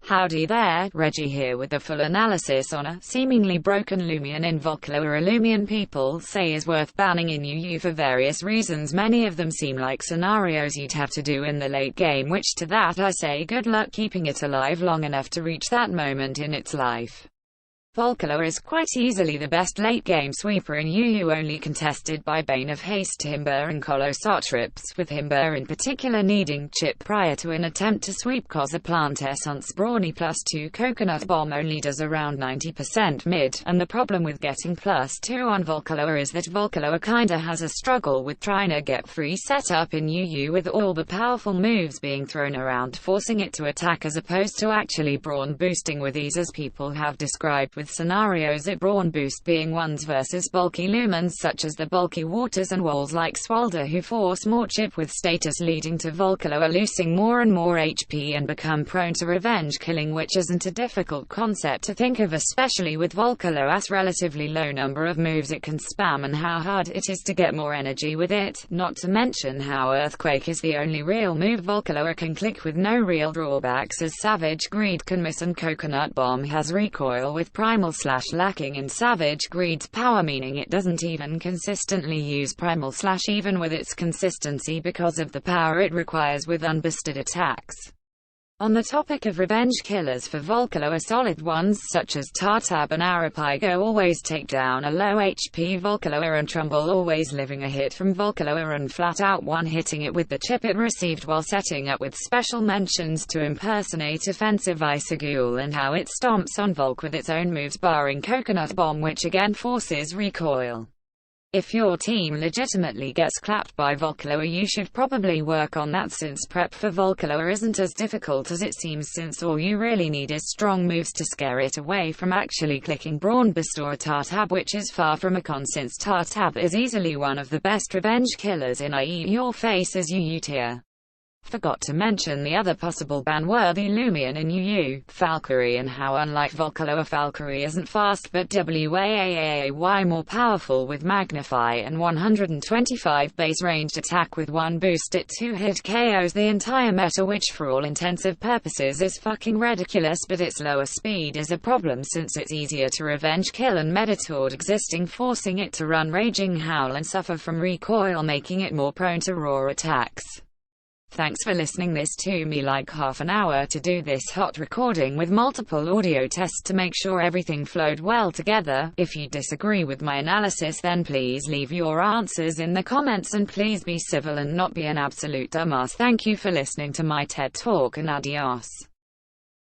Howdy there, Regi here with a full analysis on a seemingly broken loomian in Volcaloa. A loomian people say is worth banning in UU for various reasons. Many of them seem like scenarios you'd have to do in the late game, which to that I say good luck keeping it alive long enough to reach that moment in its life. Volcaloa is quite easily the best late-game sweeper in UU, only contested by Bane of Haste, Himber and Colosotrips, with Himber in particular needing chip prior to an attempt to sweep cause a plant essence brawny +2 coconut bomb only does around 90% mid, and the problem with getting +2 on Volcaloa is that Volcaloa kinda has a struggle with trying to get free setup in UU, with all the powerful moves being thrown around forcing it to attack as opposed to actually brawn boosting with ease, as people have described, with scenarios at brawn boost being ones versus bulky lumens such as the bulky waters and walls like Swalder, who force more chip with status, leading to Volcaloa losing more and more HP and become prone to revenge killing, which isn't a difficult concept to think of, especially with Volcaloa's relatively low number of moves it can spam and how hard it is to get more energy with it, not to mention how Earthquake is the only real move Volcaloa can click with no real drawbacks, as Savage Greed can miss and Coconut Bomb has recoil with Primal / lacking in Savage Greed's power, meaning it doesn't even consistently use Primal / even with its consistency because of the power it requires with unboosted attacks. On the topic of revenge killers for Volcaloa, solid ones such as Tartab and Arapigo always take down a low HP Volcaloa, and Trumbull always living a hit from Volcaloa and flat out one-hitting it with the chip it received, while setting up with special mentions to impersonate offensive Isagul and how it stomps on Volk with its own moves barring Coconut Bomb, which again forces recoil. If your team legitimately gets clapped by Volcaloa, you should probably work on that, since prep for Volcaloa isn't as difficult as it seems, since all you really need is strong moves to scare it away from actually clicking Brawn Boost or Tartab, which is far from a con, since Tartab is easily one of the best revenge killers in IE your face as UU tier. Forgot to mention the other possible ban-worthy loomian in UU, Valkyrie, and how unlike Volcaloa, Valkyrie isn't fast but WAAAY more powerful with Magnify and 125 base ranged attack with 1 boost. It 2-hit KOs the entire meta, which for all intensive purposes is fucking ridiculous, but its lower speed is a problem since it's easier to revenge kill and Meditord existing, forcing it to run Raging Howl and suffer from recoil, making it more prone to raw attacks. Thanks for listening this to me. Like half an hour to do this hot recording with multiple audio tests to make sure everything flowed well together. If you disagree with my analysis, then please leave your answers in the comments, and please be civil and not be an absolute dumbass. Thank you for listening to my TED Talk, and adios.